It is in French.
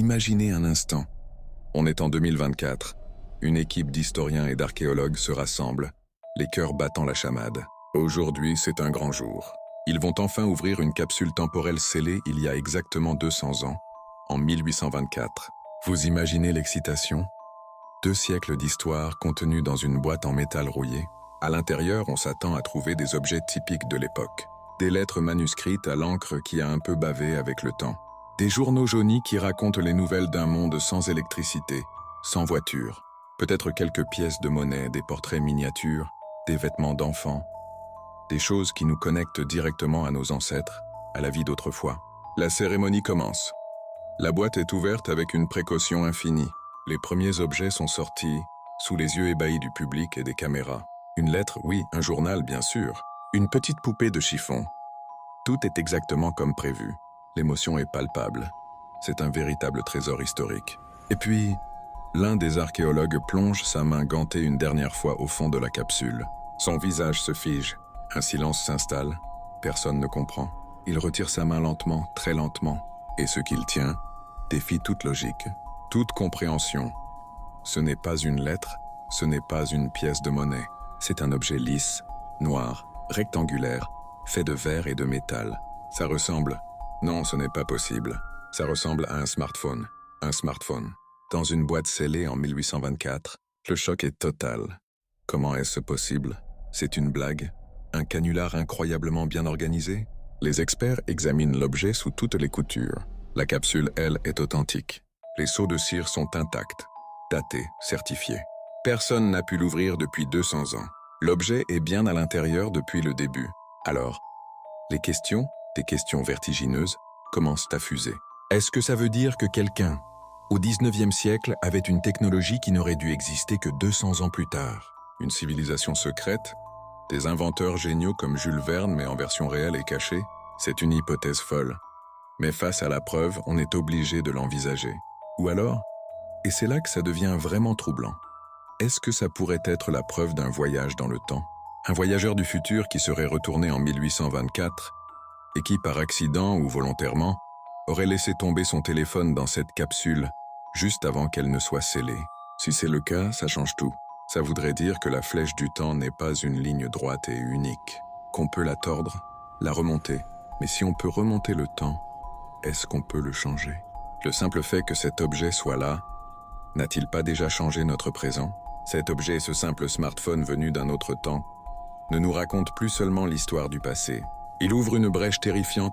Imaginez un instant. On est en 2024. Une équipe d'historiens et d'archéologues se rassemble, les cœurs battant la chamade. Aujourd'hui, c'est un grand jour. Ils vont enfin ouvrir une capsule temporelle scellée il y a exactement 200 ans, en 1824. Vous imaginez l'excitation? 2 siècles d'histoire contenus dans une boîte en métal rouillé. À l'intérieur, on s'attend à trouver des objets typiques de l'époque. Des lettres manuscrites à l'encre qui a un peu bavé avec le temps. Des journaux jaunis qui racontent les nouvelles d'un monde sans électricité, sans voiture. Peut-être quelques pièces de monnaie, des portraits miniatures, des vêtements d'enfants. Des choses qui nous connectent directement à nos ancêtres, à la vie d'autrefois. La cérémonie commence. La boîte est ouverte avec une précaution infinie. Les premiers objets sont sortis, sous les yeux ébahis du public et des caméras. Une lettre, oui, un journal bien sûr. Une petite poupée de chiffon. Tout est exactement comme prévu. L'émotion est palpable. C'est un véritable trésor historique. Et puis, l'un des archéologues plonge sa main gantée une dernière fois au fond de la capsule. Son visage se fige. Un silence s'installe. Personne ne comprend. Il retire sa main lentement, très lentement. Et ce qu'il tient défie toute logique, toute compréhension. Ce n'est pas une lettre, ce n'est pas une pièce de monnaie. C'est un objet lisse, noir, rectangulaire, fait de verre et de métal. Ça ressemble... Non, ce n'est pas possible. Ça ressemble à un smartphone. Un smartphone. Dans une boîte scellée en 1824, le choc est total. Comment est-ce possible? C'est une blague? Un canular incroyablement bien organisé? Les experts examinent l'objet sous toutes les coutures. La capsule, elle, est authentique. Les seaux de cire sont intacts, datés, certifiés. Personne n'a pu l'ouvrir depuis 200 ans. L'objet est bien à l'intérieur depuis le début. Alors, les questions, des questions vertigineuses, commencent à fuser. Est-ce que ça veut dire que quelqu'un, au 19e siècle, avait une technologie qui n'aurait dû exister que 200 ans plus tard? Une civilisation secrète? Des inventeurs géniaux comme Jules Verne, mais en version réelle et cachée? C'est une hypothèse folle. Mais face à la preuve, on est obligé de l'envisager. Ou alors, et c'est là que ça devient vraiment troublant, est-ce que ça pourrait être la preuve d'un voyage dans le temps? Un voyageur du futur qui serait retourné en 1824 et qui, par accident ou volontairement, aurait laissé tomber son téléphone dans cette capsule juste avant qu'elle ne soit scellée. Si c'est le cas, ça change tout. Ça voudrait dire que la flèche du temps n'est pas une ligne droite et unique, qu'on peut la tordre, la remonter. Mais si on peut remonter le temps, est-ce qu'on peut le changer? Le simple fait que cet objet soit là, n'a-t-il pas déjà changé notre présent? Cet objet, ce simple smartphone venu d'un autre temps, ne nous raconte plus seulement l'histoire du passé. Il ouvre une brèche terrifiante